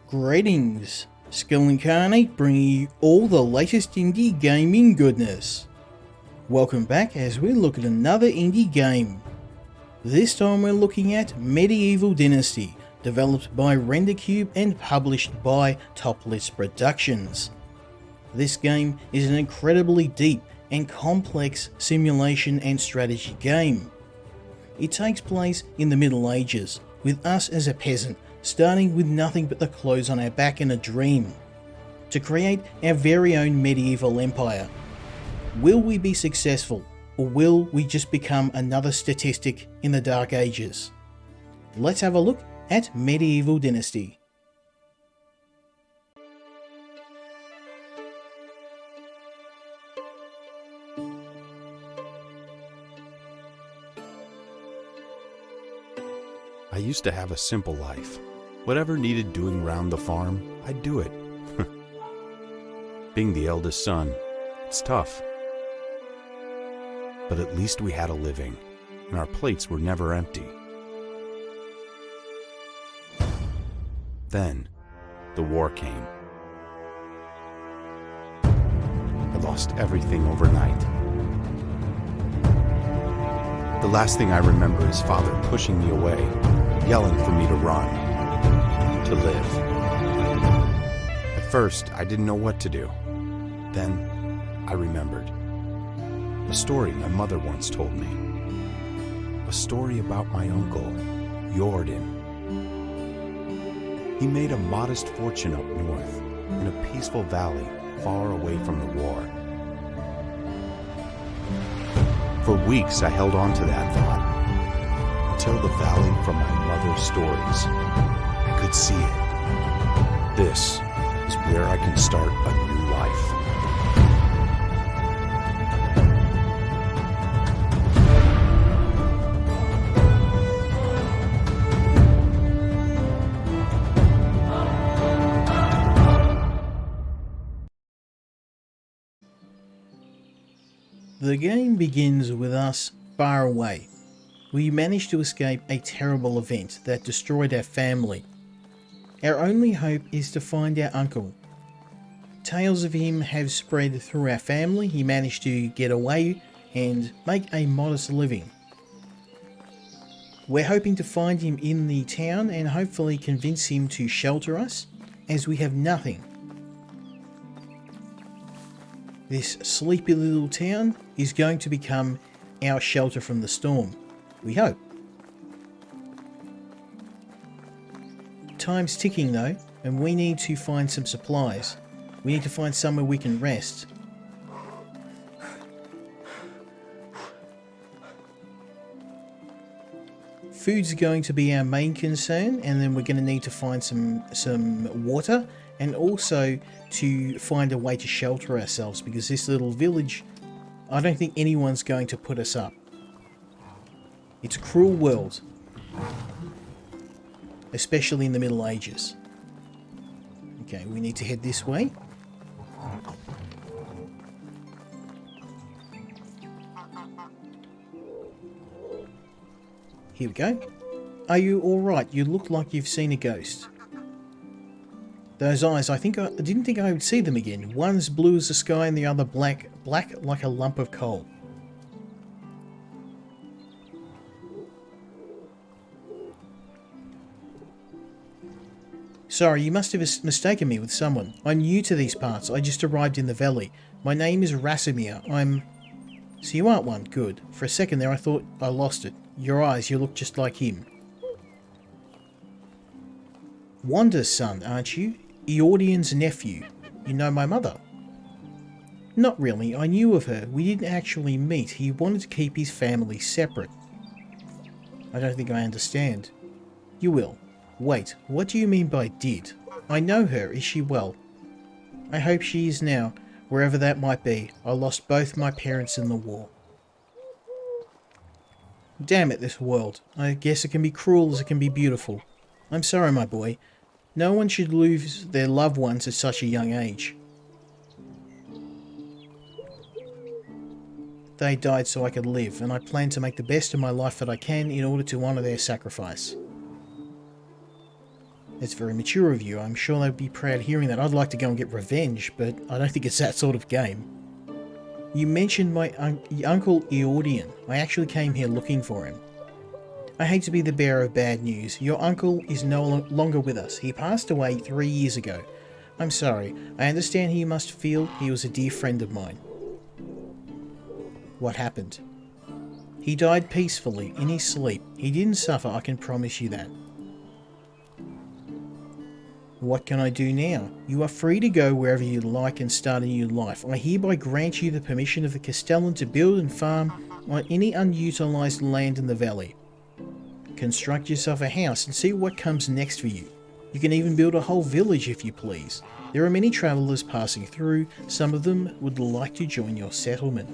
Greetings, Incarnate bringing you all the latest indie gaming goodness. Welcome back as we look at another indie game. This time we're looking at Medieval Dynasty, developed by RenderCube and published by Topless Productions. This game is an incredibly deep and complex simulation and strategy game. It takes place in the Middle Ages, with us as a peasant starting with nothing but the clothes on our back and a dream, to create our very own medieval empire. Will we be successful, or will we just become another statistic in the Dark Ages? Let's have a look at Medieval Dynasty. I used to have a simple life. Whatever needed doing round the farm, I'd do it. Being the eldest son, it's tough. But at least we had a living, and our plates were never empty. Then, the war came. I lost everything overnight. The last thing I remember is Father pushing me away, yelling for me to run, to live. At first, I didn't know what to do. Then, I remembered. A story my mother once told me. A story about my uncle, Jordan. He made a modest fortune up north, in a peaceful valley far away from the war. For weeks I held on to that thought, until the valley from my mother's stories. I could see it. This is where I can start a new life. The game begins with us far away. We manage to escape a terrible event that destroyed our family. Our only hope is to find our uncle. Tales of him have spread through our family. He managed to get away and make a modest living. We're hoping to find him in the town and hopefully convince him to shelter us, as we have nothing. This sleepy little town is going to become our shelter from the storm. We hope. Time's ticking though, and we need to find some supplies. We need to find somewhere we can rest. Food's going to be our main concern, and then we're going to need to find some water, and also to find a way to shelter ourselves, because this little village, I don't think anyone's going to put us up. It's a cruel world, especially in the Middle Ages. Okay, we need to head this way. Here we go. Are you alright? You look like you've seen a ghost. Those eyes, I didn't think I would see them again. One's blue as the sky and the other black like a lump of coal. Sorry, you must have mistaken me with someone. I'm new to these parts. I just arrived in the valley. My name is Rasimir. So you aren't one. Good. For a second there I thought I lost it. Your eyes, you look just like him. Wanda's son, aren't you? Eordian's nephew. You know my mother? Not really. I knew of her. We didn't actually meet. He wanted to keep his family separate. I don't think I understand. You will. Wait, what do you mean by did? I know her. Is she well? I hope she is now, wherever that might be. I lost both my parents in the war. Damn it, this world. I guess it can be cruel as it can be beautiful. I'm sorry, my boy. No one should lose their loved ones at such a young age. They died so I could live, and I plan to make the best of my life that I can in order to honour their sacrifice. That's very mature of you. I'm sure they'd be proud hearing that. I'd like to go and get revenge, but I don't think it's that sort of game. You mentioned my uncle Eordian. I actually came here looking for him. I hate to be the bearer of bad news. Your uncle is no longer with us. He passed away 3 years ago. I'm sorry. I understand you must feel he was a dear friend of mine. What happened? He died peacefully, in his sleep. He didn't suffer, I can promise you that. What can I do now? You are free to go wherever you like and start a new life. I hereby grant you the permission of the castellan to build and farm on any unutilized land in the valley. Construct yourself a house and see what comes next for you. You can even build a whole village if you please. There are many travelers passing through. Some of them would like to join your settlement.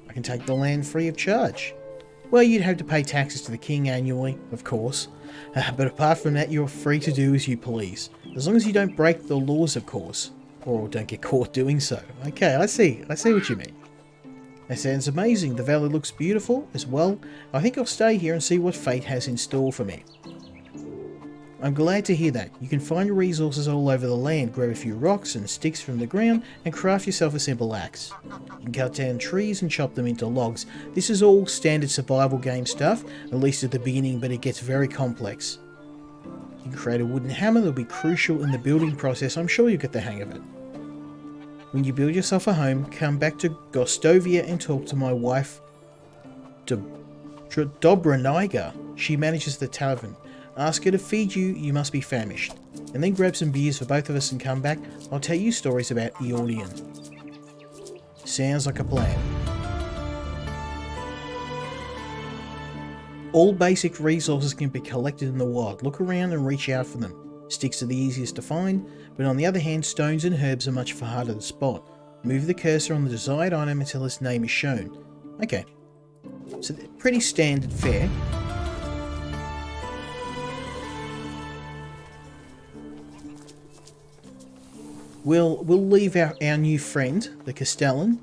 I can take the land free of charge. Well, you'd have to pay taxes to the king annually, of course. But apart from that, you're free to do as you please. As long as you don't break the laws, of course. Or don't get caught doing so. Okay, I see what you mean. That sounds amazing. The valley looks beautiful as well. I think I'll stay here and see what fate has in store for me. I'm glad to hear that. You can find resources all over the land, grab a few rocks and sticks from the ground, and craft yourself a simple axe. You can cut down trees and chop them into logs. This is all standard survival game stuff, at least at the beginning, but it gets very complex. You can create a wooden hammer that'll be crucial in the building process. I'm sure you'll get the hang of it. When you build yourself a home, come back to Gostovia and talk to my wife, Dobraniga. She manages the tavern. Ask her to feed you, you must be famished. And then grab some beers for both of us and come back. I'll tell you stories about Eordian. Sounds like a plan. All basic resources can be collected in the wild. Look around and reach out for them. Sticks are the easiest to find, but on the other hand, stones and herbs are much harder to spot. Move the cursor on the desired item until its name is shown. Okay. So pretty standard fare. We'll leave our new friend, the castellan,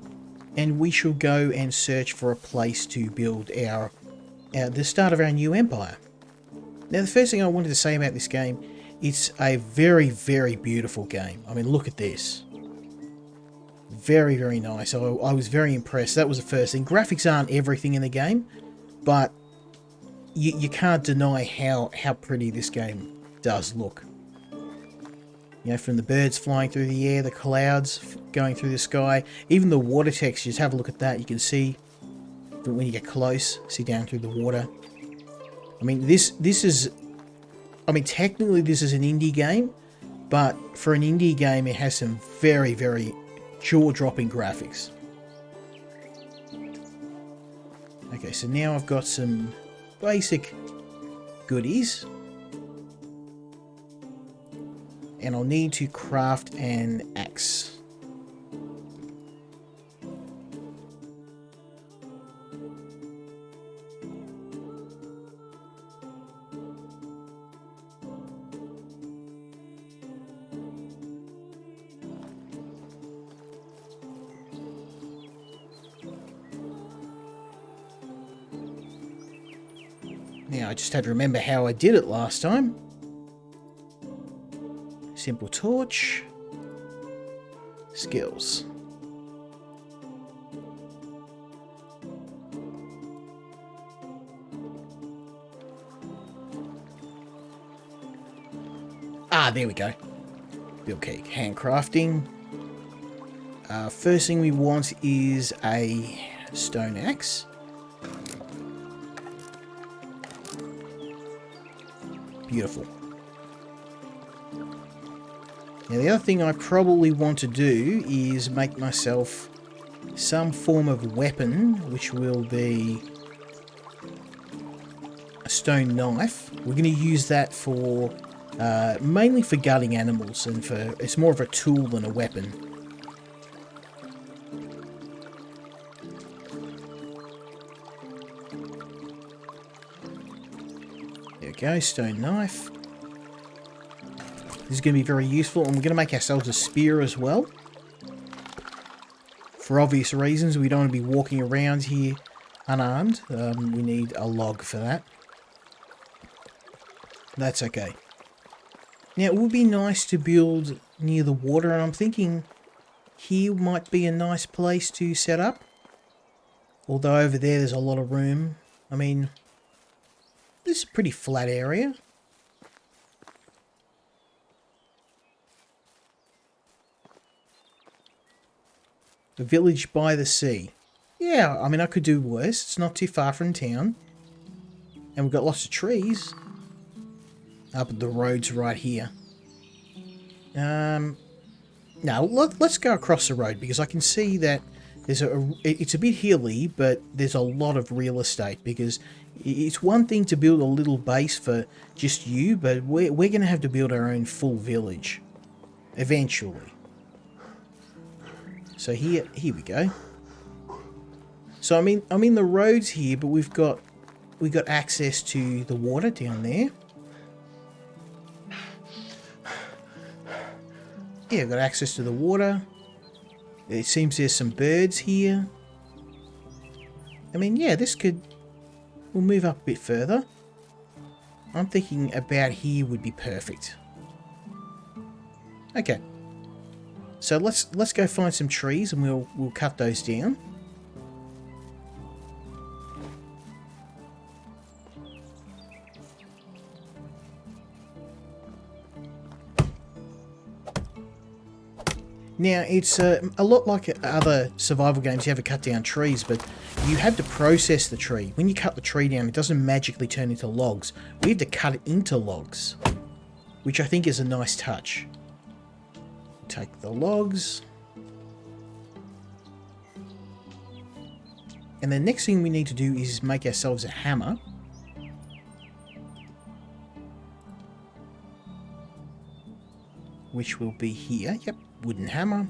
and we shall go and search for a place to build the start of our new empire. Now, the first thing I wanted to say about this game, it's a very, very beautiful game. I mean, look at this. Very, very nice. I was very impressed. That was the first thing. Graphics aren't everything in the game, but you can't deny how pretty this game does look. You know, from the birds flying through the air, the clouds going through the sky, even the water textures. Have a look at that. You can see when you get close, see down through the water. I mean, this is... I mean, technically this is an indie game, but for an indie game, it has some very, very jaw-dropping graphics. Okay, so now I've got some basic goodies. And I'll need to craft an axe. Now I just had to remember how I did it last time. Simple torch. Skills. Ah, there we go. Build cake. Handcrafting. First thing we want is a stone axe. Beautiful. Now the other thing I probably want to do is make myself some form of weapon, which will be a stone knife. We're going to use that for mainly for gutting animals, and it's more of a tool than a weapon. There we go, stone knife. This is going to be very useful, and we're going to make ourselves a spear as well. For obvious reasons, we don't want to be walking around here unarmed. We need a log for that. That's okay. Now, it would be nice to build near the water, and I'm thinking here might be a nice place to set up. Although over there's a lot of room. I mean, this is a pretty flat area. The village by the sea. Yeah, I mean, I could do worse. It's not too far from town. And we've got lots of trees. Up at the roads right here. No, let's go across the road because I can see that it's a bit hilly, but there's a lot of real estate because it's one thing to build a little base for just you, but we're going to have to build our own full village eventually. So here we go. So I'm in the roads here, but we've got access to the water down there. Yeah, I've got access to the water. It seems there's some birds here. I mean, yeah, we'll move up a bit further. I'm thinking about here would be perfect. Okay. So let's go find some trees and we'll cut those down. Now, it's a lot like other survival games. You have to cut down trees, but you have to process the tree. When you cut the tree down, it doesn't magically turn into logs. We have to cut it into logs, which I think is a nice touch. Take the logs. And the next thing we need to do is make ourselves a hammer. Which will be here. Yep, wooden hammer.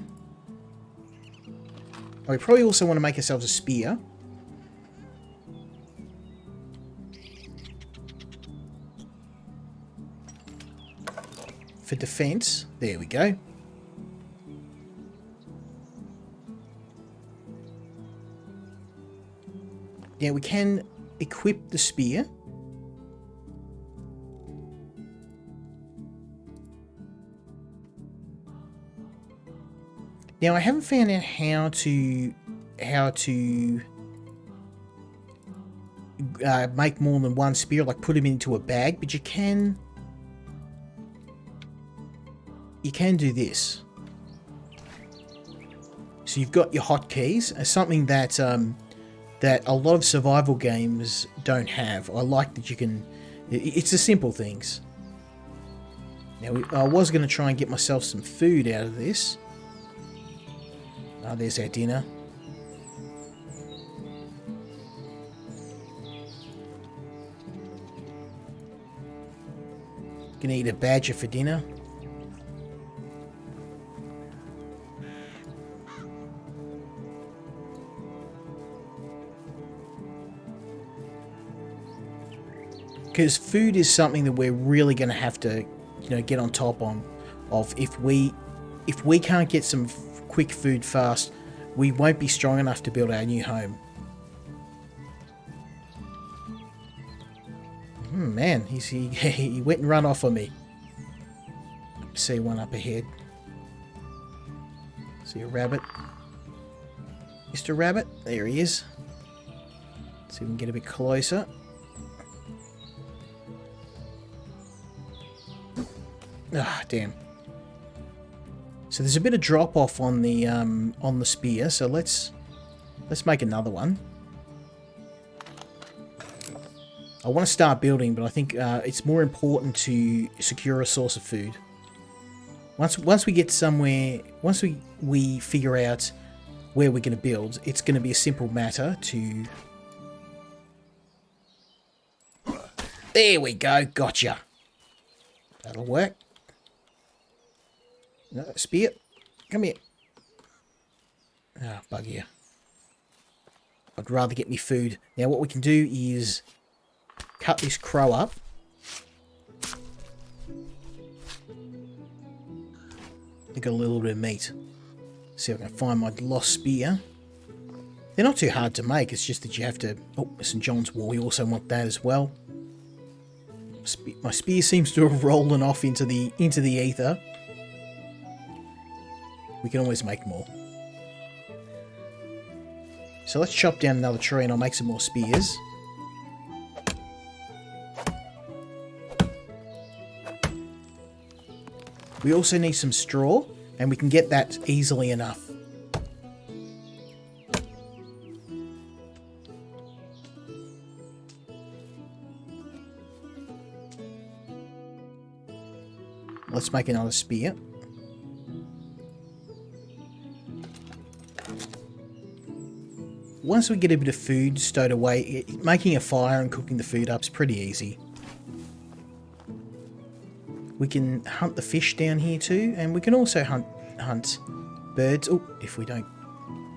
Oh, we probably also want to make ourselves a spear. For defense. There we go. Now we can equip the spear. Now I haven't found out how to make more than one spear, like put them into a bag, but you can do this. So you've got your hotkeys, something that that a lot of survival games don't have. I like that you can. It's the simple things. Now I was going to try and get myself some food out of this. There's our dinner. Gonna eat a badger for dinner. Because food is something that we're really going to have to, get on top of. If we can't get some quick food fast, we won't be strong enough to build our new home. Man, he went and run off on me. See one up ahead. See a rabbit. Mr. Rabbit, there he is. See if we can get a bit closer. Ah, damn. So there's a bit of drop off on the spear, so let's make another one. I want to start building, but I think it's more important to secure a source of food. Once we get somewhere, once we figure out where we're going to build, it's going to be a simple matter to. There we go, gotcha. That'll work. No, spear, come here. Ah, bug here. I'd rather get me food. Now what we can do is cut this crow up. I got a little bit of meat. See if I can find my lost spear. They're not too hard to make, it's just that you have to... Oh, St. John's Wall, we also want that as well. My spear seems to have rollen off into the ether. We can always make more. So let's chop down another tree and I'll make some more spears. We also need some straw, and we can get that easily enough. Let's make another spear. Once we get a bit of food stowed away, making a fire and cooking the food up is pretty easy. We can hunt the fish down here too, and we can also hunt birds. Oh, if we don't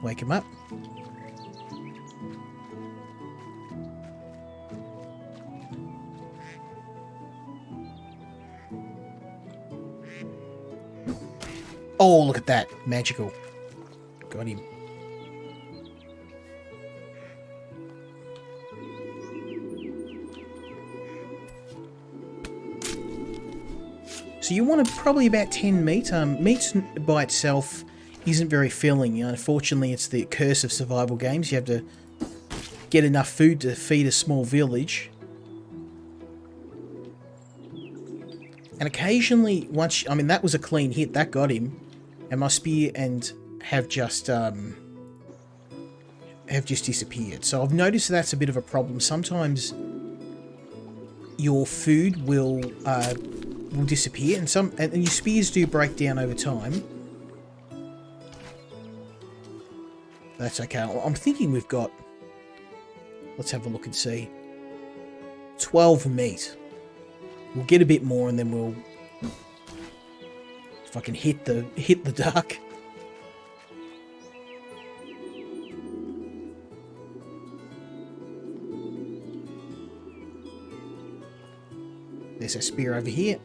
wake them up. Oh, look at that. Magical. Got him. So you want probably about 10 meat. Meat by itself isn't very filling. Unfortunately, it's the curse of survival games. You have to get enough food to feed a small village. And occasionally, that was a clean hit. That got him. And my spear have just disappeared. So I've noticed that's a bit of a problem. Sometimes your food will disappear, and your spears do break down over time. That's okay. I'm thinking we've got. Let's have a look and see. 12 meat. We'll get a bit more, and then we'll. If I can hit the duck. There's a spear over here.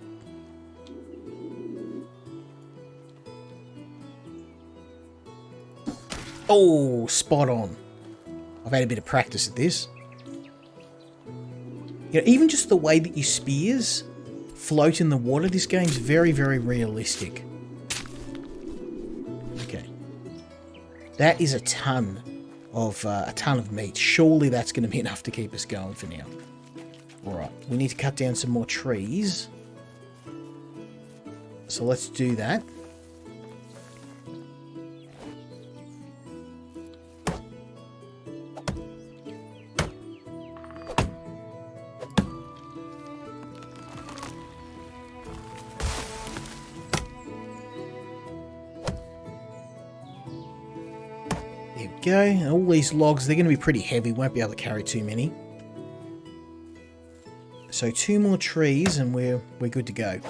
Oh, spot on. I've had a bit of practice at this. Even just the way that your spears float in the water, this game's very, very realistic. Okay. That is a ton of meat. Surely that's going to be enough to keep us going for now. Alright, we need to cut down some more trees. So let's do that. There we go. And all these logs, they're going to be pretty heavy. Won't be able to carry too many. So 2 more trees and we're good to go.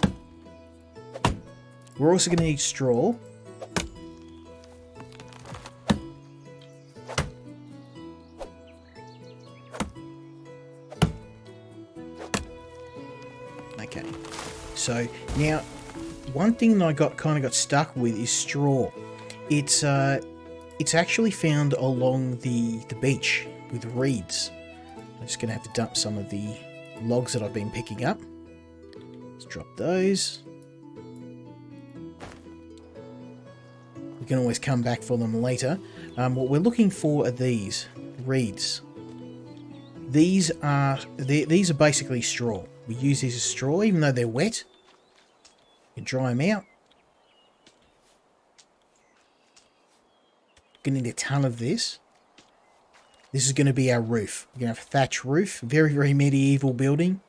We're also going to need straw. Okay. So now, one thing that I kind of got stuck with is straw. It's actually found along the beach with reeds. I'm just going to have to dump some of the logs that I've been picking up. Let's drop those. We can always come back for them later. What we're looking for are these reeds. These are basically straw. We use these as straw, even though they're wet. You can dry them out. Gonna need a ton of this. This is going to be our roof. We're going to have a thatch roof. Very, very medieval building.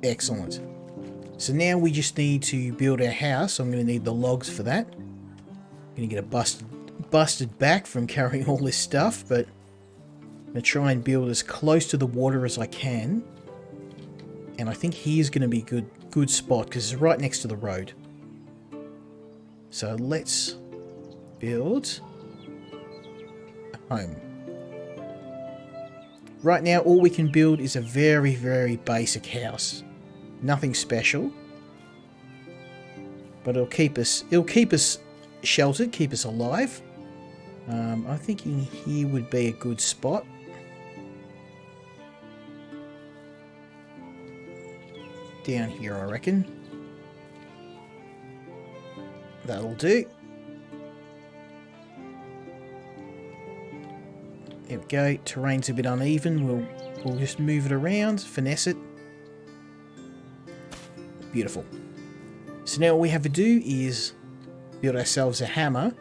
Excellent. So now we just need to build our house. I'm going to need the logs for that. I'm going to get a busted back from carrying all this stuff, but I'm going to try and build as close to the water as I can. And I think here's going to be a good spot because it's right next to the road. So let's build a home. Right now, all we can build is a very, very basic house. Nothing special. But it'll keep us sheltered, keep us alive. I'm thinking here would be a good spot. Down here, I reckon. That'll do. There we go. Terrain's a bit uneven. We'll just move it around, finesse it. Beautiful. So now what we have to do is build ourselves a hammer.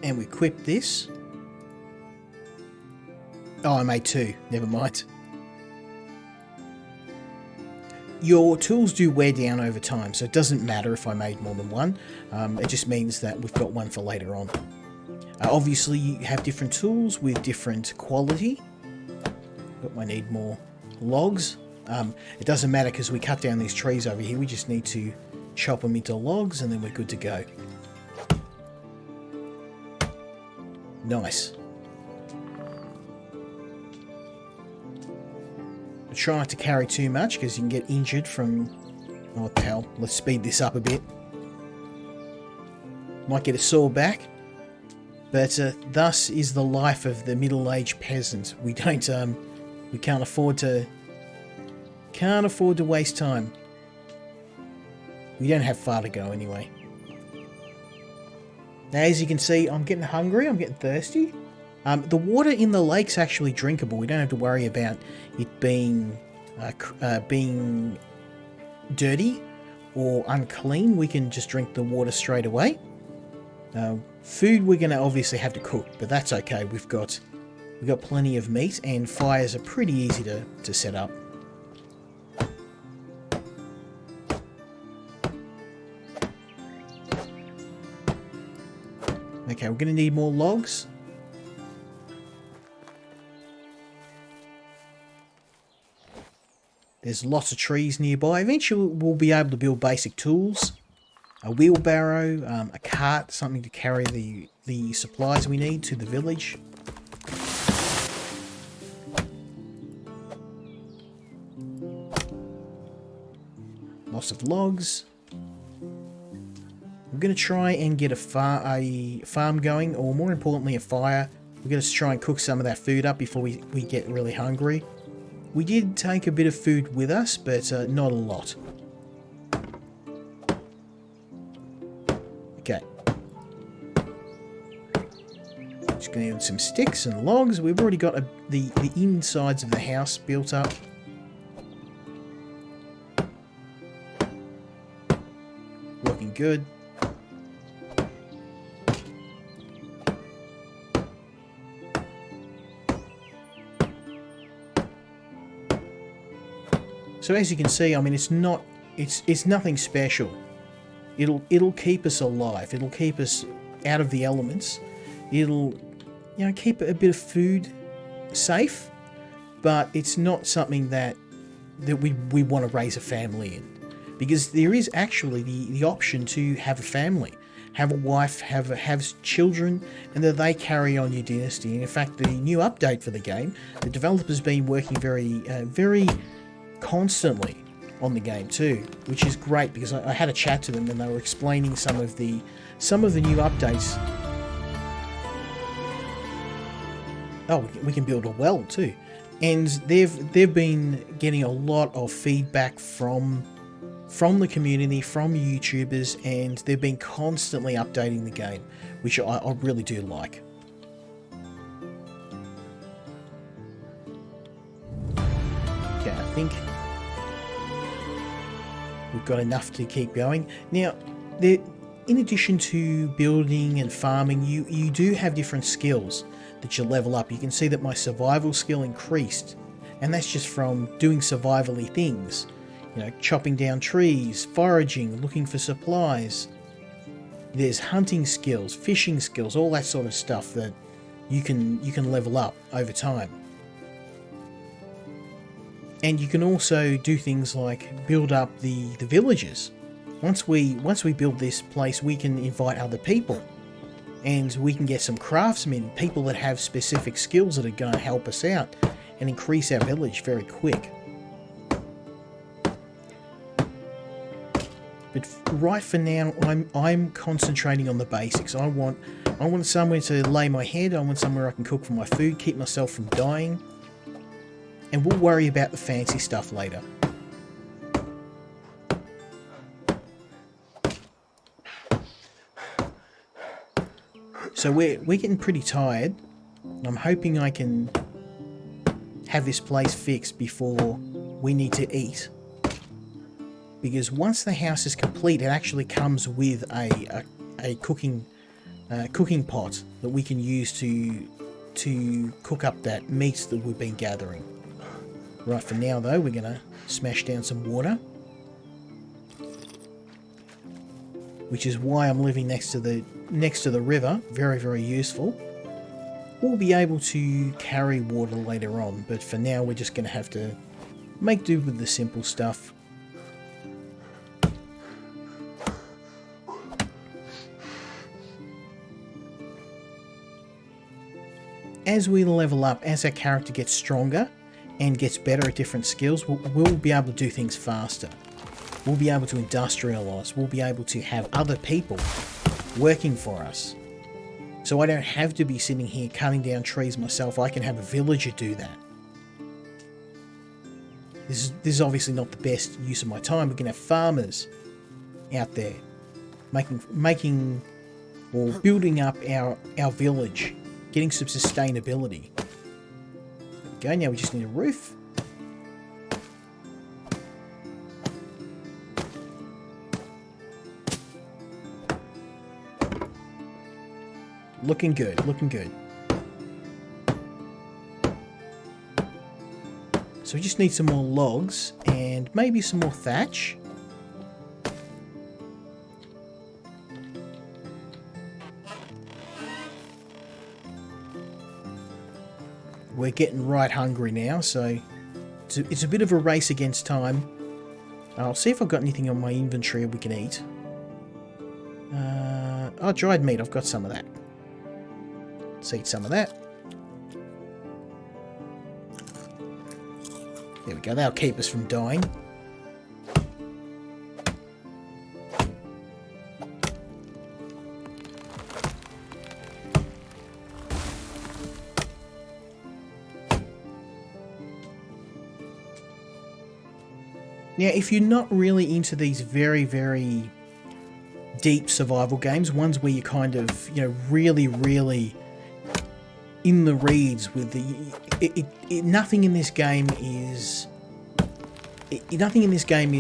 And we equip this. Oh, I made two. Never mind. Your tools do wear down over time, so it doesn't matter if I made more than one. It just means that we've got one for later on. Obviously, you have different tools with different quality. But I need more logs. It doesn't matter because we cut down these trees over here. We just need to chop them into logs and then we're good to go. Nice. Try not to carry too much because you can get injured from... Oh, what the hell? Let's speed this up a bit. Might get a sore back. But thus is the life of the middle-aged peasant. We don't... we can't afford to... Can't afford to waste time. We don't have far to go anyway. Now, as you can see, I'm getting hungry. I'm getting thirsty. The water in the lake's actually drinkable. We don't have to worry about it being dirty or unclean. We can just drink the water straight away. Food we're going to obviously have to cook, but that's okay. We've got plenty of meat, and fires are pretty easy to set up. Okay, we're going to need more logs. There's lots of trees nearby. Eventually we'll be able to build basic tools. A wheelbarrow, a cart, something to carry the supplies we need to the village. Lots of logs. We're going to try and get a farm going, or more importantly a fire. We're going to try and cook some of that food up before we get really hungry. We did take a bit of food with us, but not a lot. Okay. Just going to need some sticks and logs. We've already got the insides of the house built up. Looking good. So as you can see, I mean, it's nothing special. It'll keep us alive. It'll keep us out of the elements. It'll, keep a bit of food safe, but it's not something that we want to raise a family in, because there is actually the option to have a family, have a wife, have children, and that they carry on your dynasty. And in fact, the new update for the game, the developers been working very constantly on the game too, which is great, because I had a chat to them and they were explaining some of the new updates. Oh, we can build a well too, and they've been getting a lot of feedback from the community, from YouTubers, and they've been constantly updating the game, which I really do like. Okay, I think we've got enough to keep going. Now, in addition to building and farming, you do have different skills that you level up. You can see that my survival skill increased, and that's just from doing survival-y things. Chopping down trees, foraging, looking for supplies. There's hunting skills, fishing skills, all that sort of stuff that you can level up over time. And you can also do things like build up the villages. Once we build this place, we can invite other people, and we can get some craftsmen, people that have specific skills that are going to help us out. and increase our village very quick. But right for now, I'm concentrating on the basics. I want somewhere to lay my head. I want somewhere I can cook for my food, keep myself from dying, and we'll worry about the fancy stuff later. So we're getting pretty tired. I'm hoping I can have this place fixed before we need to eat. Because once the house is complete, it actually comes with a cooking pot that we can use to cook up that meat that we've been gathering. Right, for now though, we're gonna smash down some water, which is why I'm living next to the river. Very, very useful. We'll be able to carry water later on, but for now we're just gonna have to make do with the simple stuff. As we level up, as our character gets stronger and gets better at different skills, we'll be able to do things faster. We'll be able to industrialise. We'll be able to have other people working for us. So I don't have to be sitting here cutting down trees myself. I can have a villager do that. This is obviously not the best use of my time. We can have farmers out there making or building up our village, getting some sustainability. There we go. Now we just need a roof. Looking good, looking good. So we just need some more logs and maybe some more thatch. We're getting right hungry now, so it's a bit of a race against time. I'll see if I've got anything on my inventory we can eat. Oh, dried meat, I've got some of that. Let's eat some of that. There we go, that'll keep us from dying. Now, if you're not really into these very, very deep survival games, ones where you kind of, really, really in the reeds with nothing in this game is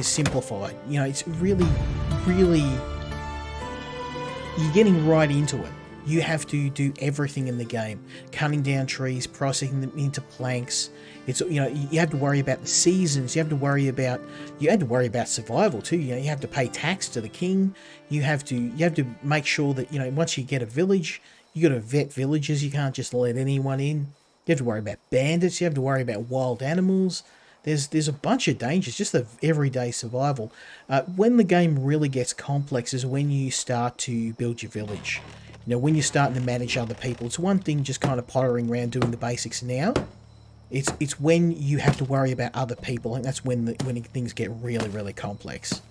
simplified. It's really, really, you're getting right into it. You have to do everything in the game. Cutting down trees, processing them into planks. It's, you have to worry about the seasons. You have to worry about survival too. You have to pay tax to the king. You have to make sure that, once you get a village, you got to vet villages. You can't just let anyone in. You have to worry about bandits. You have to worry about wild animals. There's a bunch of dangers, just the everyday survival. When the game really gets complex is when you start to build your village. When you're starting to manage other people. It's one thing just kind of pottering around doing the basics now. It's when you have to worry about other people, and that's when things get really, really complex.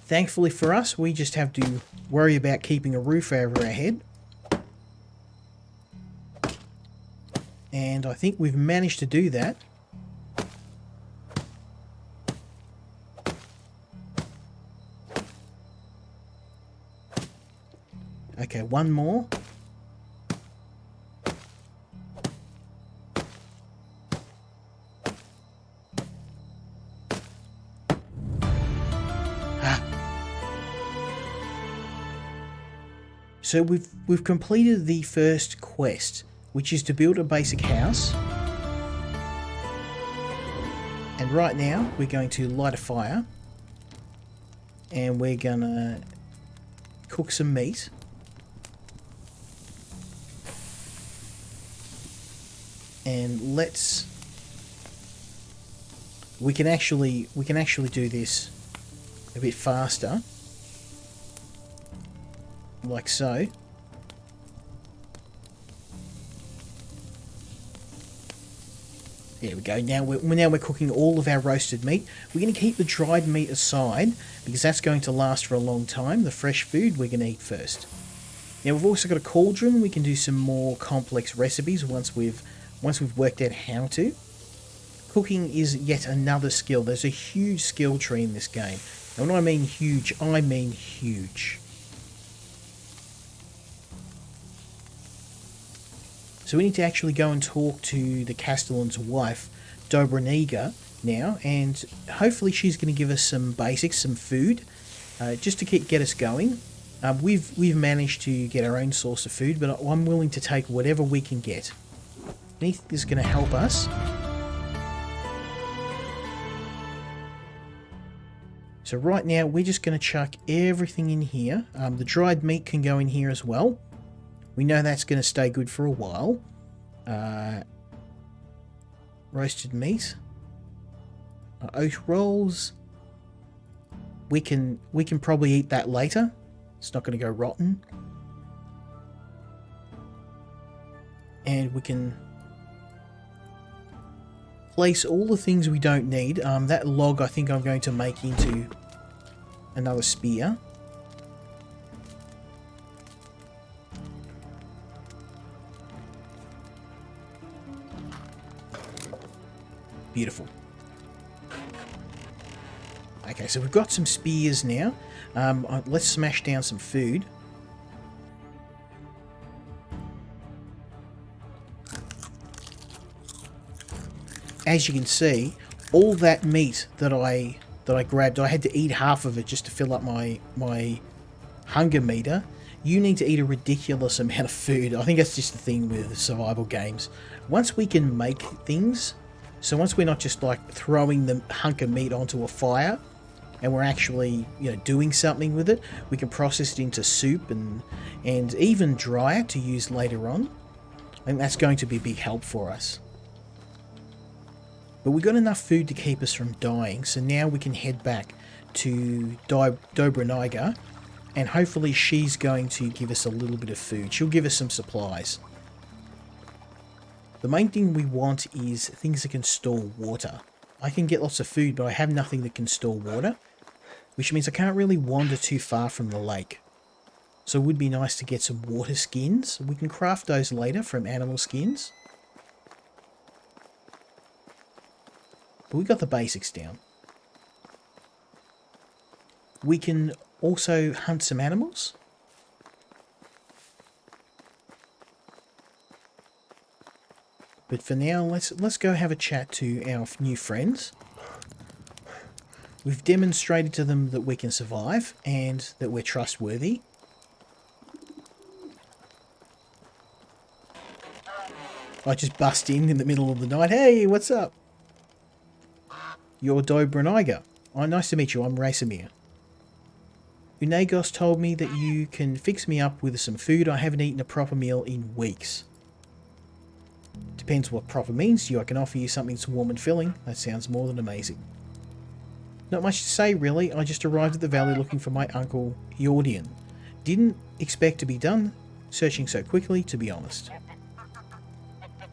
Thankfully for us, we just have to worry about keeping a roof over our head. And I think we've managed to do that. Okay, one more. So we've completed the first quest, which is to build a basic house. And right now we're going to light a fire and we're gonna cook some meat. And we can actually do this a bit faster, like so. There we go. Now we're cooking all of our roasted meat. We're going to keep the dried meat aside because that's going to last for a long time. The fresh food we're going to eat first. Now we've also got a cauldron. We can do some more complex recipes once we've worked out how to. Cooking is yet another skill. There's a huge skill tree in this game. And when I mean huge, I mean huge. So we need to actually go and talk to the castellan's wife, Dobraniga, now, and hopefully she's going to give us some basics, some food, just to get us going. We've managed to get our own source of food, but I'm willing to take whatever we can get. Anything is going to help us. So right now we're just going to chuck everything in here. The dried meat can go in here as well. We know that's going to stay good for a while. Roasted meat. Oat rolls. We can probably eat that later. It's not going to go rotten. And we can place all the things we don't need. That log I think I'm going to make into another spear. Beautiful. Okay, so we've got some spears now. Let's smash down some food. As you can see, all that meat that I grabbed, I had to eat half of it just to fill up my hunger meter. You need to eat a ridiculous amount of food. I think that's just the thing with survival games. Once we can make things, so once we're not just like throwing the hunk of meat onto a fire, and we're actually, doing something with it, we can process it into soup and even dry it to use later on. I think that's going to be a big help for us. But we've got enough food to keep us from dying, so now we can head back to Dobraniga, and hopefully she's going to give us a little bit of food. She'll give us some supplies. The main thing we want is things that can store water. I can get lots of food, but I have nothing that can store water, which means I can't really wander too far from the lake. So it would be nice to get some water skins. We can craft those later from animal skins. But we got the basics down. We can also hunt some animals. But for now, let's go have a chat to our new friends. We've demonstrated to them that we can survive and that we're trustworthy. I just bust in the middle of the night. Hey, what's up? You're Dobraniga. Oh, nice to meet you. I'm Rasamir. Unagos told me that you can fix me up with some food. I haven't eaten a proper meal in weeks. Depends what proper means to you. I can offer you something that's warm and filling. That sounds more than amazing. Not much to say, really. I just arrived at the valley looking for my uncle, Yordian. Didn't expect to be done searching so quickly, to be honest.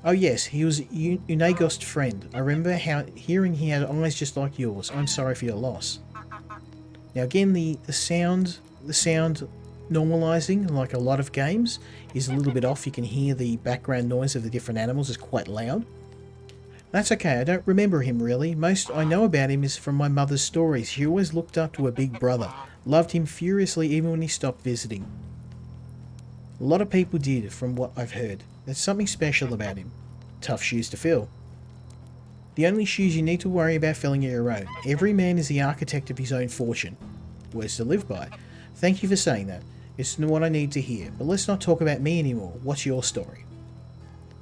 Oh yes, he was Unagos' friend. I remember hearing he had eyes just like yours. I'm sorry for your loss. Now again, the sound normalizing, like a lot of games, is a little bit off. You can hear the background noise of the different animals is quite loud. That's okay, I don't remember him really. Most I know about him is from my mother's stories. She always looked up to her big brother, loved him furiously even when he stopped visiting. A lot of people did, from what I've heard. There's something special about him. Tough shoes to fill. The only shoes you need to worry about filling are your own. Every man is the architect of his own fortune. Words to live by. Thank you for saying that. It's not what I need to hear. But let's not talk about me anymore. What's your story?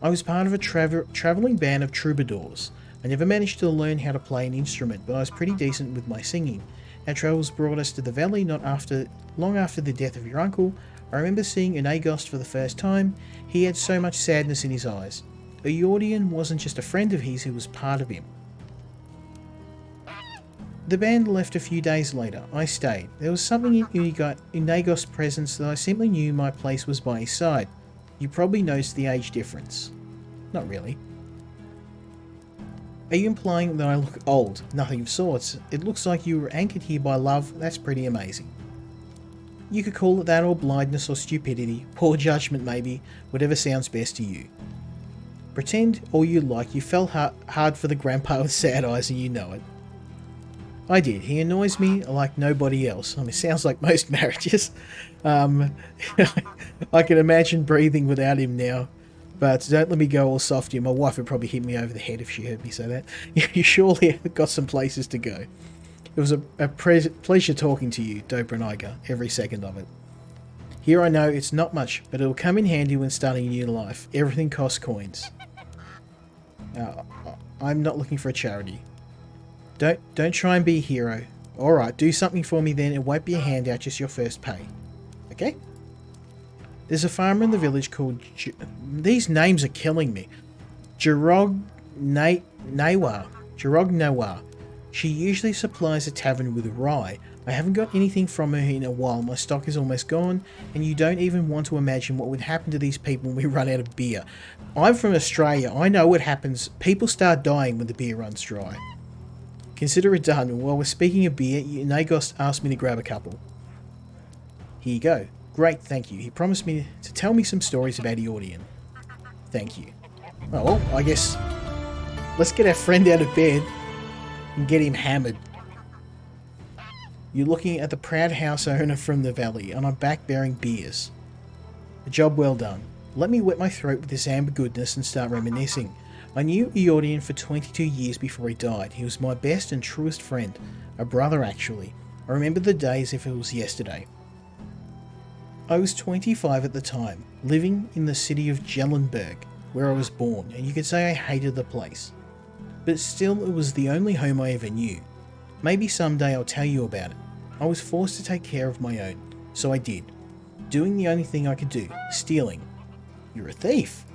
I was part of a travelling band of troubadours. I never managed to learn how to play an instrument, but I was pretty decent with my singing. Our travels brought us to the valley long after the death of your uncle. I remember seeing Unagos for the first time. He had so much sadness in his eyes. Yordian wasn't just a friend of his, he was part of him. The band left a few days later. I stayed. There was something in Unagos' presence that I simply knew my place was by his side. You probably noticed the age difference. Not really. Are you implying that I look old? Nothing of sorts. It looks like you were anchored here by love. That's pretty amazing. You could call it that, or blindness, or stupidity, poor judgment maybe, whatever sounds best to you. Pretend all you like you fell hard for the grandpa with sad eyes and you know it. I did. He annoys me like nobody else. I mean, it sounds like most marriages. I can imagine breathing without him now. But don't let me go all softy. My wife would probably hit me over the head if she heard me say that. You surely have got some places to go. It was a pleasure talking to you, Dobraniga, every second of it. Here I know it's not much, but it'll come in handy when starting a new life. Everything costs coins. I'm not looking for a charity. Don't try and be a hero. Alright, do something for me then. It won't be a handout, just your first pay. Okay? There's a farmer in the village called... These names are killing me. Jirognawa. She usually supplies a tavern with rye. I haven't got anything from her in a while. My stock is almost gone, and you don't even want to imagine what would happen to these people when we run out of beer. I'm from Australia. I know what happens. People start dying when the beer runs dry. Consider it done. And while we're speaking of beer, Nagos asked me to grab a couple. Here you go. Great, thank you. He promised me to tell me some stories about Eordian. Thank you. Oh, well, I guess let's get our friend out of bed and get him hammered. You're looking at the proud house owner from the valley, and I'm back bearing beers. A job well done. Let me wet my throat with this amber goodness and start reminiscing. I knew Eordian for 22 years before he died. He was my best and truest friend. A brother, actually. I remember the day as if it was yesterday. I was 25 at the time, living in the city of Jellenberg, where I was born, and you could say I hated the place. But still, it was the only home I ever knew. Maybe someday I'll tell you about it. I was forced to take care of my own, so I did. Doing the only thing I could do, stealing. You're a thief.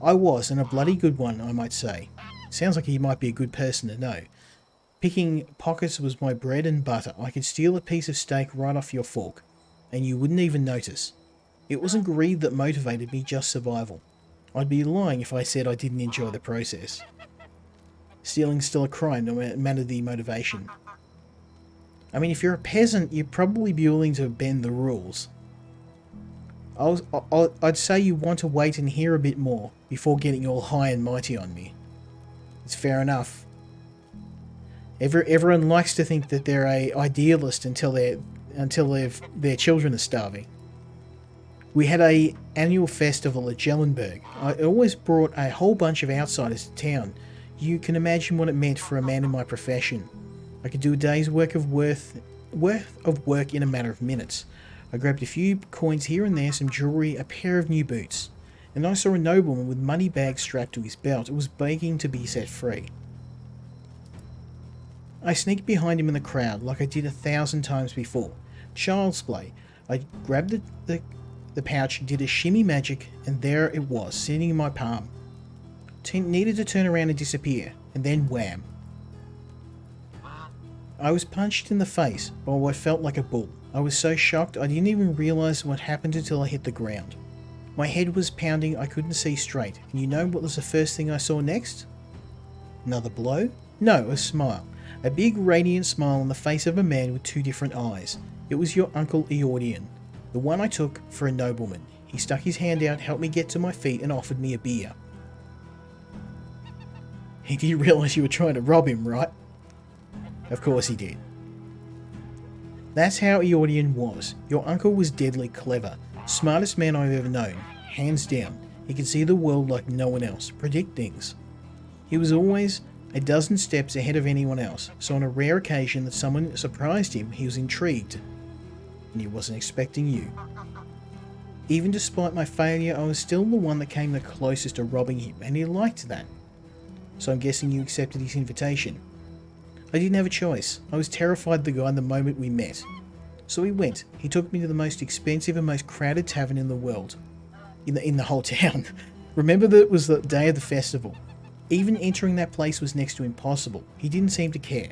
I was, and a bloody good one, I might say. Sounds like he might be a good person to know. Picking pockets was my bread and butter. I could steal a piece of steak right off your fork, and you wouldn't even notice. It wasn't greed that motivated me, just survival. I'd be lying if I said I didn't enjoy the process. Stealing's still a crime, no matter the motivation. I mean, if you're a peasant, you'd probably be willing to bend the rules. I'd say you want to wait and hear a bit more before getting all high and mighty on me. It's fair enough. Everyone likes to think that they're a idealist until their children are starving. We had a annual festival at Jellenberg. I always brought a whole bunch of outsiders to town. You can imagine what it meant for a man in my profession. I could do a day's worth of work in a matter of minutes. I grabbed a few coins here and there, some jewellery, a pair of new boots. And I saw a nobleman with money bags strapped to his belt. It was begging to be set free. I sneaked behind him in the crowd like I did 1,000 times before. Child's play. I grabbed the pouch, did a shimmy magic, and there it was, sitting in my palm. Needed to turn around and disappear, and then wham. I was punched in the face by what felt like a bull. I was so shocked I didn't even realise what happened until I hit the ground. My head was pounding, I couldn't see straight, and you know what was the first thing I saw next? Another blow? No, a smile. A big radiant smile on the face of a man with two different eyes. It was your Uncle Eordian, the one I took for a nobleman. He stuck his hand out, helped me get to my feet, and offered me a beer. He did realise you were trying to rob him, right? Of course he did. That's how Eordian was. Your uncle was deadly clever. Smartest man I've ever known. Hands down. He could see the world like no one else. Predict things. He was always a dozen steps ahead of anyone else, so on a rare occasion that someone surprised him, he was intrigued. And he wasn't expecting you. Even despite my failure, I was still the one that came the closest to robbing him, and he liked that. So I'm guessing you accepted his invitation. I didn't have a choice. I was terrified of the guy the moment we met. So we went. He took me to the most expensive and most crowded tavern in the world. In the whole town. Remember that it was the day of the festival. Even entering that place was next to impossible. He didn't seem to care.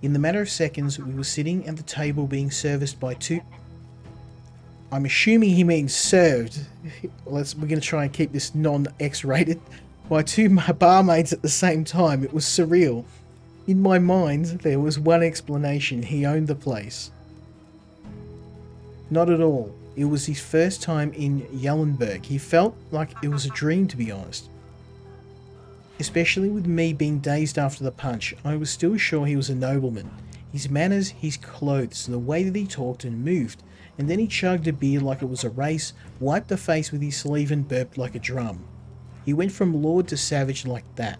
In the matter of seconds, we were sitting at the table being serviced by two... I'm assuming he means served. We're going to try and keep this non-X rated. by two barmaids at the same time. It was surreal. In my mind, there was one explanation: he owned the place. Not at all. It was his first time in Yellenberg. He felt like it was a dream, to be honest. Especially with me being dazed after the punch, I was still sure he was a nobleman. His manners, his clothes, the way that he talked and moved. And then he chugged a beer like it was a race, wiped the face with his sleeve and burped like a drum. He went from lord to savage like that.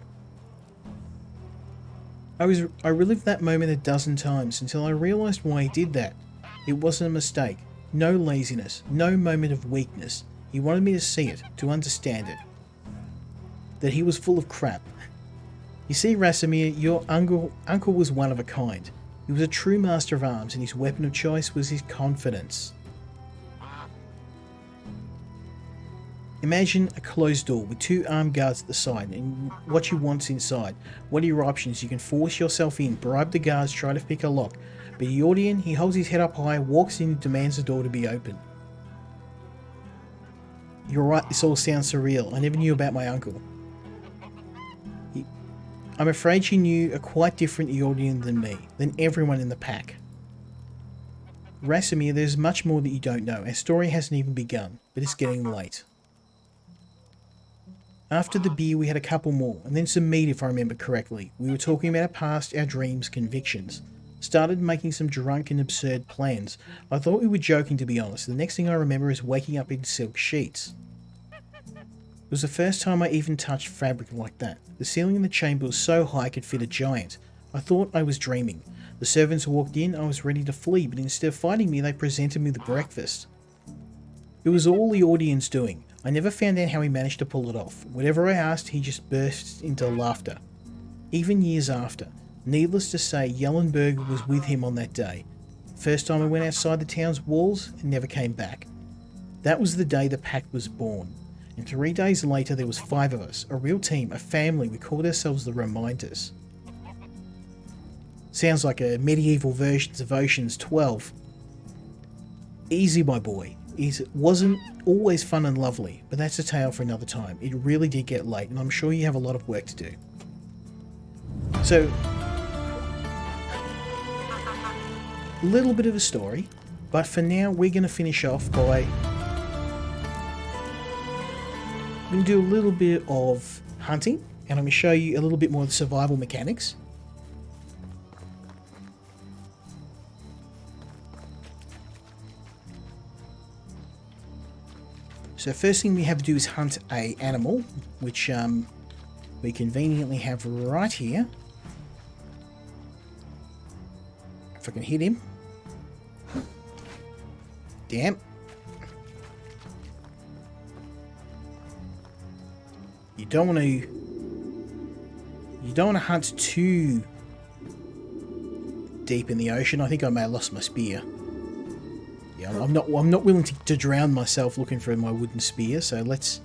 I relived that moment a dozen times until I realised why he did that. It wasn't a mistake. No laziness, no moment of weakness. He wanted me to see it, to understand it. That he was full of crap. You see, Rasimir, your uncle was one of a kind. He was a true master of arms, and his weapon of choice was his confidence. Imagine a closed door with two armed guards at the side, and what you want's inside. What are your options? You can force yourself in, bribe the guards, try to pick a lock. But Yordian, he holds his head up high, walks in and demands the door to be open. You're right, this all sounds surreal. I never knew about my uncle. I'm afraid she knew a quite different Yordian than me, than everyone in the pack. Rasimir, there's much more that you don't know. Our story hasn't even begun, but it's getting late. After the beer we had a couple more, and then some meat if I remember correctly. We were talking about our past, our dreams, convictions. Started making some drunk and absurd plans. I thought we were joking, to be honest. The next thing I remember is waking up in silk sheets. It was the first time I even touched fabric like that. The ceiling in the chamber was so high I could fit a giant. I thought I was dreaming. The servants walked in, I was ready to flee, but instead of fighting me, they presented me with breakfast. It was all the audience doing. I never found out how he managed to pull it off. Whatever I asked, he just burst into laughter. Even years after. Needless to say, Yellenberg was with him on that day. First time I went outside the town's walls and never came back. That was the day the pact was born. And 3 days later there was 5 of us, a real team, a family. We called ourselves the Reminders. Sounds like a medieval version of Ocean's 12. Easy, my boy. It wasn't always fun and lovely, but that's a tale for another time. It really did get late, and I'm sure you have a lot of work to do. So, a little bit of a story, but for now we're going to finish off by... I'm going to do a little bit of hunting, and I'm going to show you a little bit more of the survival mechanics. So first thing we have to do is hunt a animal, which we conveniently have right here. If I can hit him. Damn. You don't want to hunt too deep in the ocean. I think I may have lost my spear. Yeah, I'm not willing to drown myself looking for my wooden spear, so let's...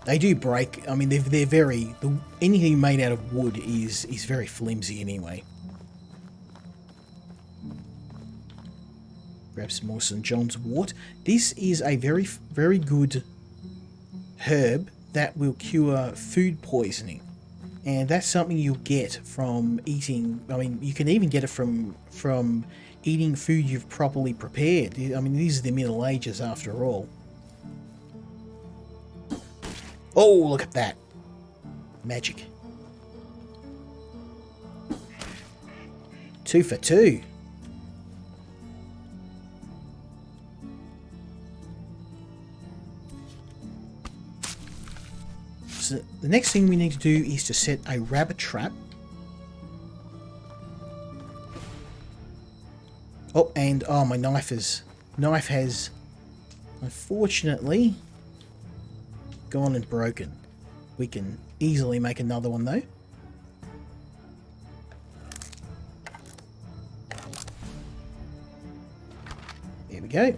They do break. I mean, they're very... anything made out of wood is very flimsy anyway. Grab some more St. John's wort. This is a very, very good herb that will cure food poisoning. And that's something you'll get from eating... I mean, you can even get it from eating food you've properly prepared. I mean, these are the Middle Ages after all. Oh, look at that. Magic. 2 for 2. So the next thing we need to do is to set a rabbit trap. Oh, and my knife has unfortunately gone and broken. We can easily make another one though. There we go.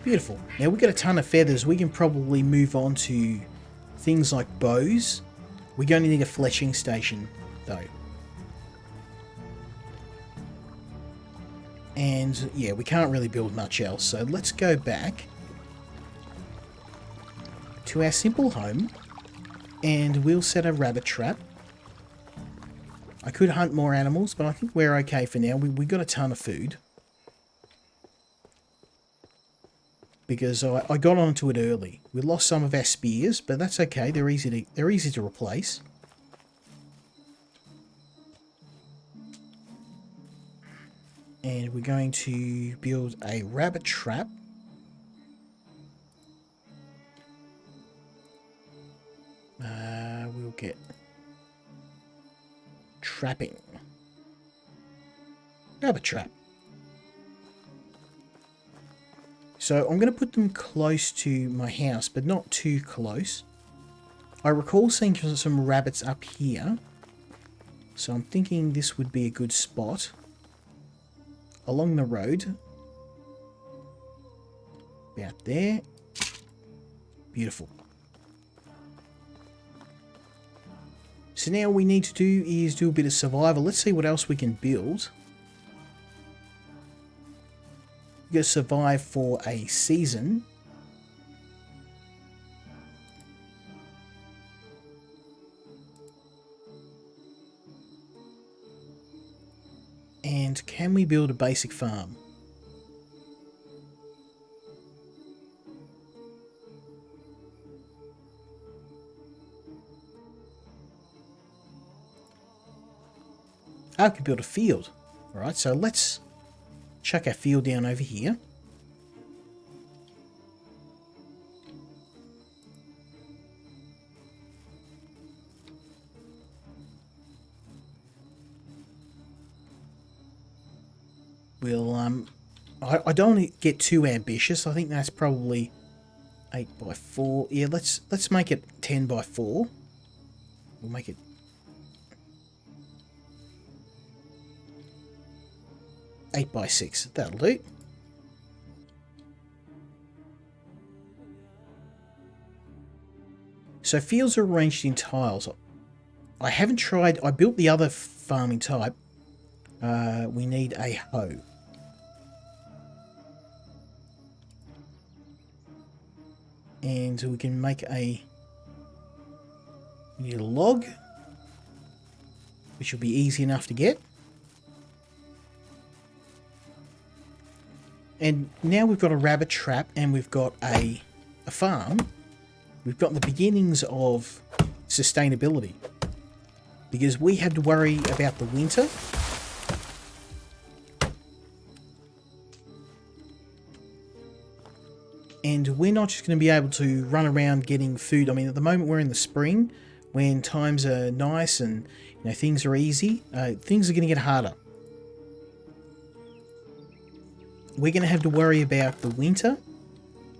Beautiful. Now we've got a ton of feathers. We can probably move on to things like bows. We're going to need a fletching station though. And yeah, we can't really build much else, so let's go back to our simple home and we'll set a rabbit trap. I could hunt more animals, but I think we're okay for now. We got a ton of food. Because I got onto it early. We lost some of our spears, but that's okay. They're easy to replace. And we're going to build a rabbit trap. We'll get trapping. Rabbit trap. So I'm going to put them close to my house, but not too close. I recall seeing some rabbits up here. So I'm thinking this would be a good spot. Along the road. About there. Beautiful. So now all we need to do is do a bit of survival. Let's see what else we can build. We're going to survive for a season. And can we build a basic farm? I could build a field. Alright, so let's chuck our field down over here. We'll, I don't want to get too ambitious. I think that's probably 8 by 4. Yeah, let's make it 10 by 4. We'll make it 8 by 6. That'll do. So fields are arranged in tiles. I haven't tried. I built the other farming type. We need a hoe. And we can make we need a log, which will be easy enough to get. And now we've got a rabbit trap and we've got a farm. We've got the beginnings of sustainability. Because we had to worry about the winter. And we're not just going to be able to run around getting food. I mean, at the moment we're in the spring when times are nice and things are easy. Things are going to get harder. We're going to have to worry about the winter,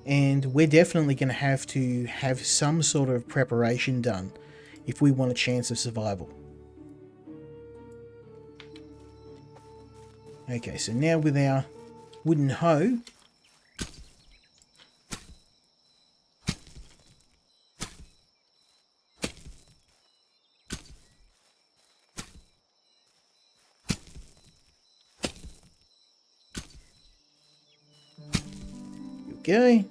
and we're definitely going to have some sort of preparation done if we want a chance of survival. Okay, so now with our wooden hoe, okay.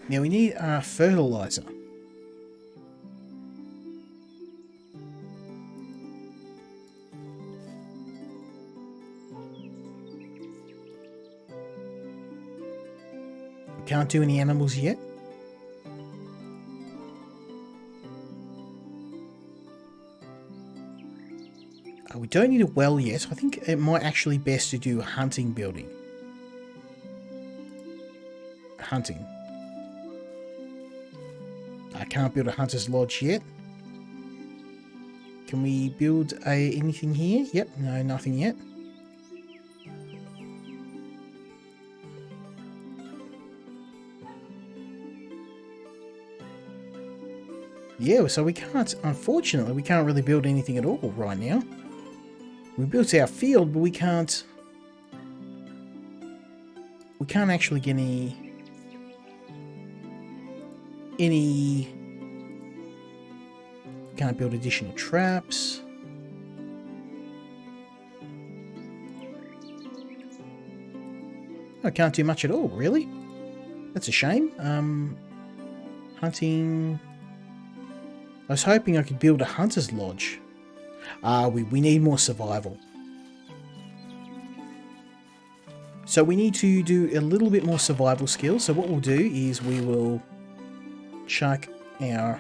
Now we need our fertilizer. We can't do any animals yet. We don't need a well yet. I think it might actually be best to do a hunting building. Hunting. I can't build a hunter's lodge yet. Can we build anything here? Yep, no, nothing yet. Yeah, so we can't, unfortunately, we can't really build anything at all right now. We built our field, but we can't we can't actually get any can't build additional traps. I can't do much at all, really. That's a shame. Hunting. I was hoping I could build a hunter's lodge. We need more survival. So we need to do a little bit more survival skills. So what we'll do is we will chuck our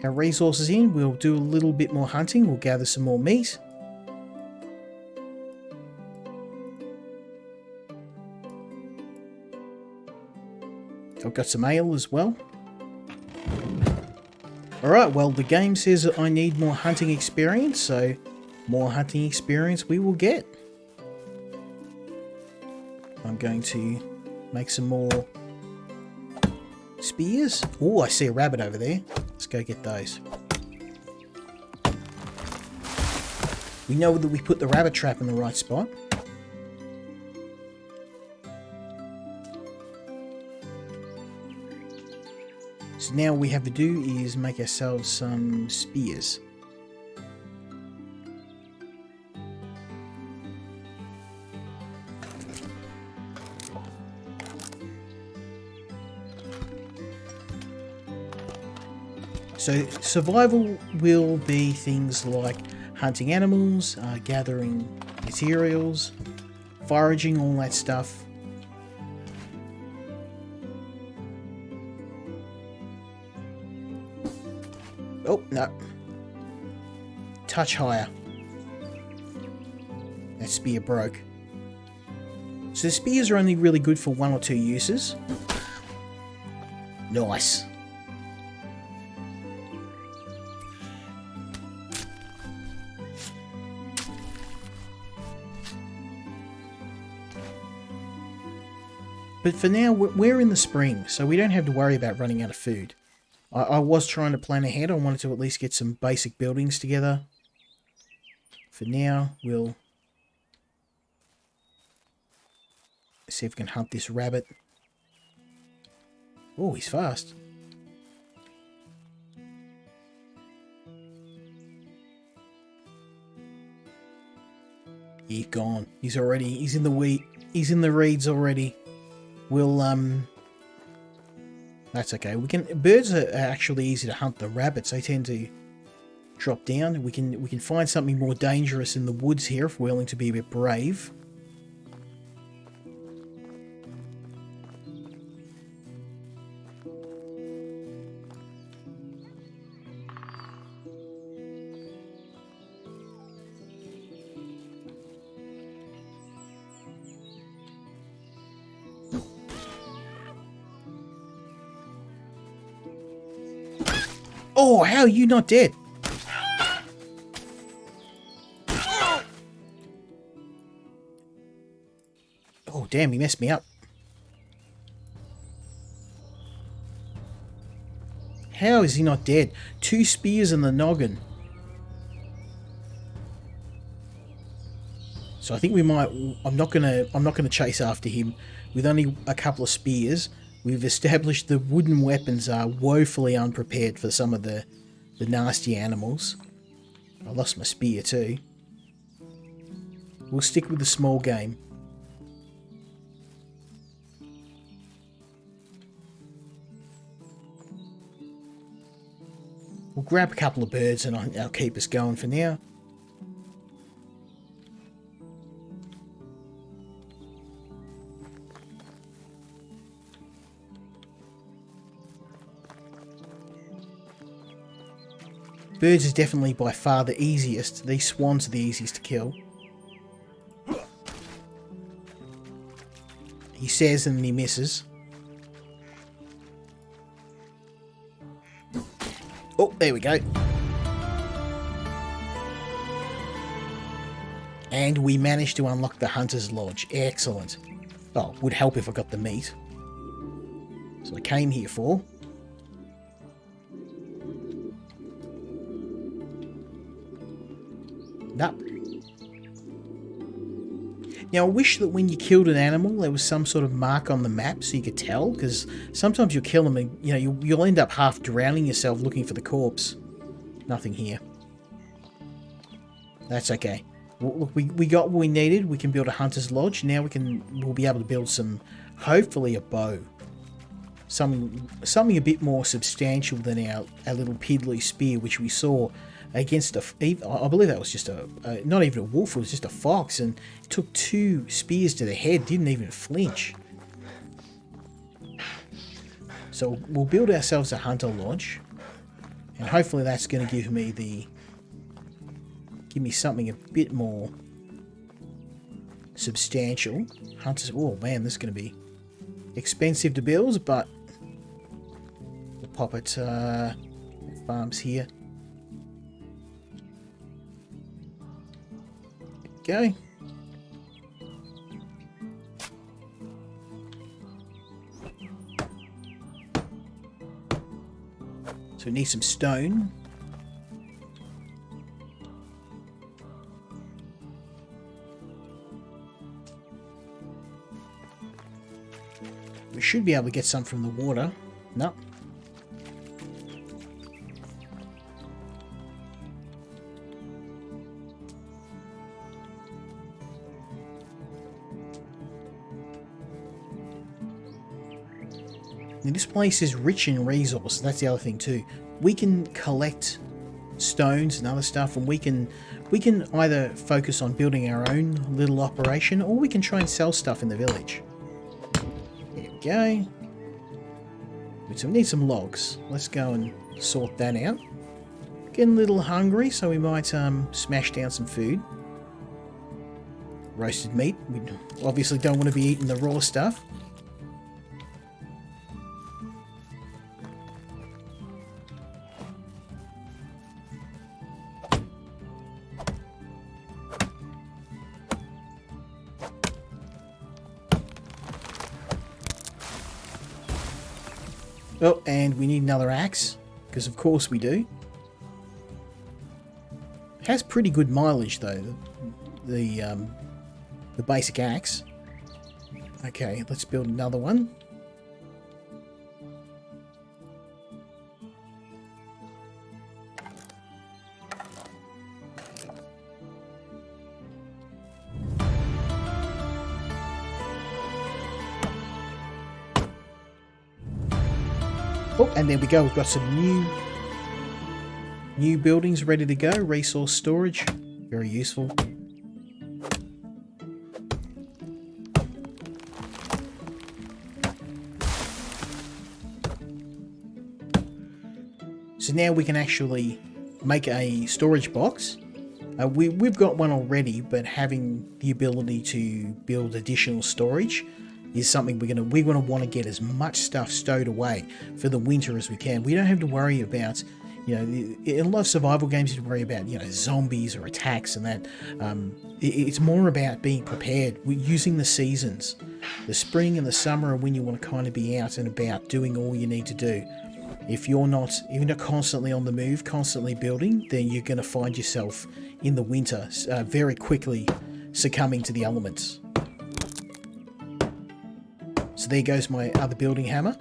resources in. We'll do a little bit more hunting. We'll gather some more meat. I've got some ale as well. Alright, well the game says that I need more hunting experience, so more hunting experience we will get. I'm going to make some more spears. Oh, I see a rabbit over there. Let's go get those. We know that we put the rabbit trap in the right spot. So now all we have to do is make ourselves some spears. So survival will be things like hunting animals, gathering materials, foraging, all that stuff. Oh, no. Touch higher. That spear broke. So the spears are only really good for 1 or 2 uses. Nice. But for now, we're in the spring, so we don't have to worry about running out of food. I was trying to plan ahead. I wanted to at least get some basic buildings together. For now, we'll see if we can hunt this rabbit. Oh, he's fast. He's gone. He's in the wheat. He's in the reeds already. We'll, that's okay. Birds are actually easy to hunt. The rabbits, they tend to drop down. We can find something more dangerous in the woods here if we're willing to be a bit brave. Oh, how are you not dead? Oh, damn, he messed me up. How is he not dead? 2 spears in the noggin. So I think we might... I'm not gonna chase after him with only a couple of spears. We've established the wooden weapons are woefully unprepared for some of the nasty animals. I lost my spear too. We'll stick with the small game. We'll grab a couple of birds and I'll keep us going for now. Birds is definitely by far the easiest. These swans are the easiest to kill. He says and then he misses. Oh, there we go. And we managed to unlock the Hunter's Lodge. Excellent. Oh, would help if I got the meat. So I came here for. Nope. Now, I wish that when you killed an animal, there was some sort of mark on the map so you could tell, because sometimes you'll kill them and, you know, you'll end up half drowning yourself looking for the corpse. Nothing here. That's okay. Look, we got what we needed. We can build a hunter's lodge. Now we'll be able to build hopefully a bow. Something a bit more substantial than our little piddly spear, which we saw against I believe that was just not even a wolf, it was just a fox, and it took 2 spears to the head, didn't even flinch. So we'll build ourselves a hunter lodge, and hopefully that's going to give me something a bit more substantial. Hunters, oh man, this is going to be expensive to build, but we'll pop it. Farms here. Go. So we need some stone. We should be able to get some from the water. No. Now, this place is rich in resources. That's the other thing too. We can collect stones and other stuff, and we can either focus on building our own little operation, or we can try and sell stuff in the village. There we go. So we need some logs. Let's go and sort that out. Getting a little hungry, so we might smash down some food. Roasted meat. We obviously don't want to be eating the raw stuff. Oh, and we need another axe, because of course we do. It has pretty good mileage though, the basic axe. Okay, let's build another one. Oh, and there we go. We've got some new buildings ready to go. Resource storage, very useful. So now we can actually make a storage box. We've got one already, but having the ability to build additional storage is something we're gonna want to get as much stuff stowed away for the winter as we can. We don't have to worry about, you know, in a lot of survival games you have to worry about, you know, zombies or attacks and that. It's more about being prepared. We're using the seasons. The spring and the summer are when you want to kind of be out and about doing all you need to do. If you're not constantly on the move, constantly building, then you're going to find yourself in the winter very quickly succumbing to the elements. So there goes my other building hammer.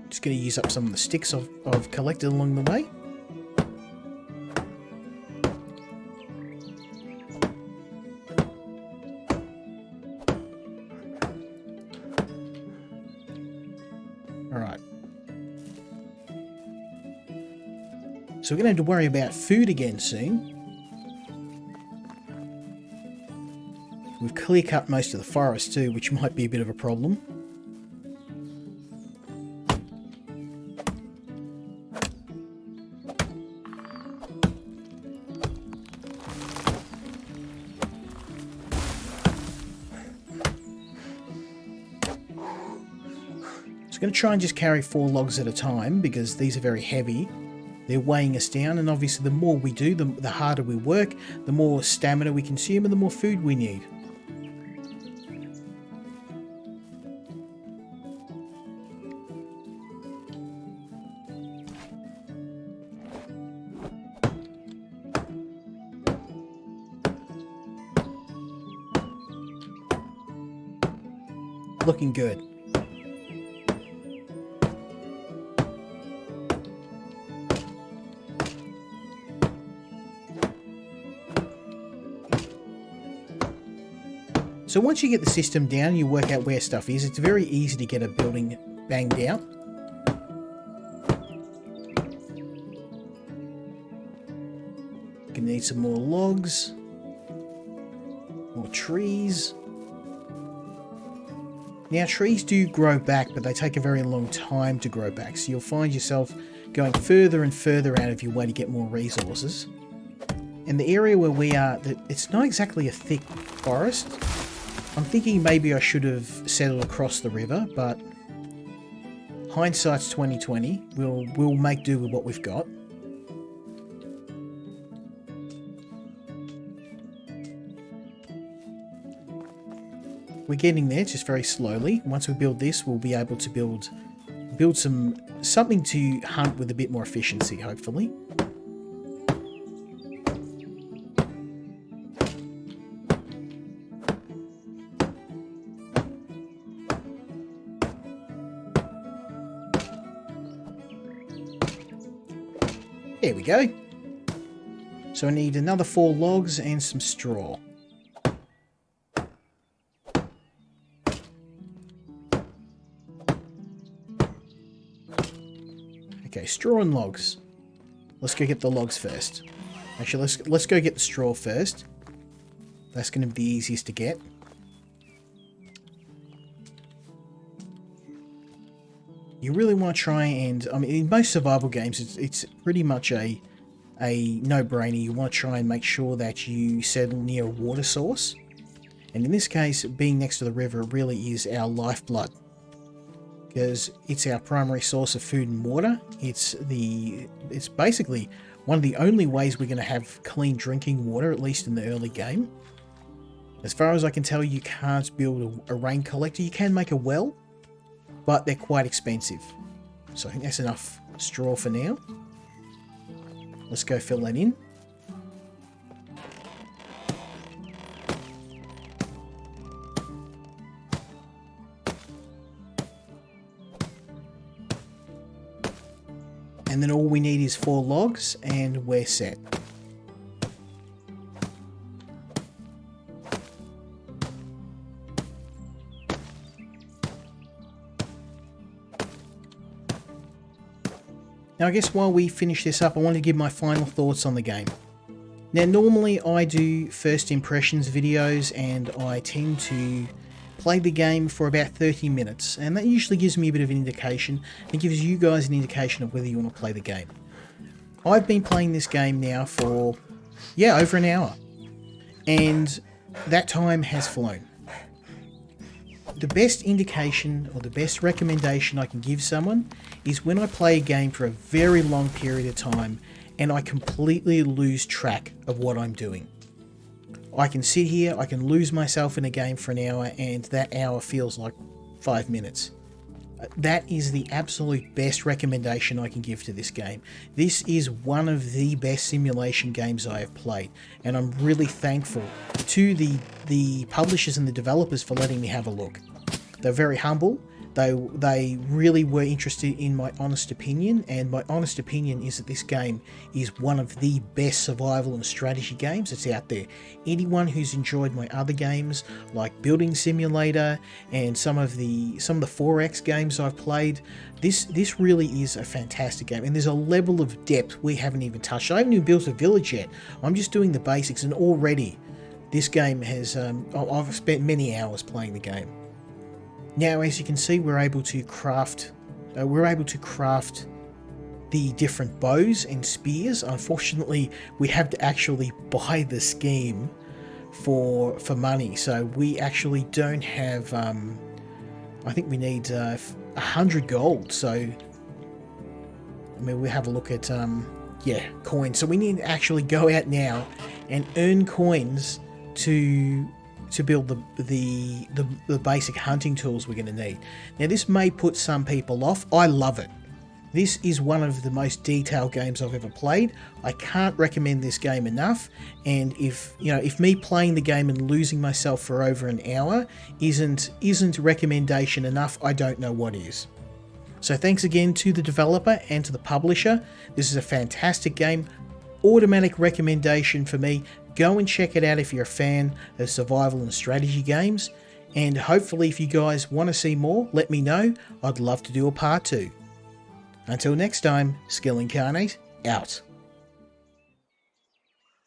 Just going to use up some of the sticks I've collected along the way. Alright. So we're going to have to worry about food again soon. We've clear cut most of the forest too, which might be a bit of a problem. I'm going to try and just carry 4 logs at a time because these are very heavy. They're weighing us down, and obviously the more we do, the harder we work, the more stamina we consume, and the more food we need. looking good. So once you get the system down, you work out where stuff is. It's very easy to get a building banged out. Gonna need some more logs, more trees. Now trees do grow back, but they take a very long time to grow back. So you'll find yourself going further and further out of your way to get more resources. And the area where we are, it's not exactly a thick forest. I'm thinking maybe I should have settled across the river, but hindsight's 2020. We'll make do with what we've got. We're getting there, just very slowly. Once we build this, we'll be able to build something to hunt with a bit more efficiency, hopefully. There we go. So I need another 4 logs and some straw. Okay, straw and logs. Let's go get the logs first. Actually, let's go get the straw first. That's going to be the easiest to get. You really want to try and, I mean, in most survival games, it's pretty much a no-brainer. You want to try and make sure that you settle near a water source. And in this case, being next to the river really is our lifeblood, because it's our primary source of food and water. It's basically one of the only ways we're going to have clean drinking water, at least in the early game. As far as I can tell, you can't build a rain collector. You can make a well, but they're quite expensive. So I think that's enough straw for now. Let's go fill that in. And then all we need is 4 logs and we're set. Now I guess while we finish this up, I want to give my final thoughts on the game. Now normally I do first impressions videos and I tend to play the game for about 30 minutes, and that usually gives me a bit of an indication. It gives you guys an indication of whether you want to play the game. I've been playing this game now for, over an hour, and that time has flown. The best indication or the best recommendation I can give someone is when I play a game for a very long period of time and I completely lose track of what I'm doing. I can sit here, I can lose myself in a game for an hour, and that hour feels like 5 minutes. That is the absolute best recommendation I can give to this game. This is one of the best simulation games I have played, and I'm really thankful to the publishers and the developers for letting me have a look. They're very humble. They really were interested in my honest opinion, and my honest opinion is that this game is one of the best survival and strategy games that's out there. Anyone who's enjoyed my other games like Building Simulator and some of the 4X games I've played, this really is a fantastic game, and there's a level of depth we haven't even touched. I haven't even built a village yet. I'm just doing the basics, and already this game has I've spent many hours playing the game. Now, as you can see, we're able to craft the different bows and spears. Unfortunately, we have to actually buy the scheme for money, so we actually don't have. I think we need 100 gold. So, I mean, we have a look at coins. So we need to actually go out now and earn coins to build the basic hunting tools we're going to need. Now this may put some people off. I love it. This is one of the most detailed games I've ever played. I can't recommend this game enough, and if me playing the game and losing myself for over an hour isn't recommendation enough, I don't know what is. So thanks again to the developer and to the publisher. This is a fantastic game. Automatic recommendation for me. Go and check it out if you're a fan of survival and strategy games. And hopefully if you guys want to see more, let me know. I'd love to do a part 2. Until next time, Skill Incarnate, out.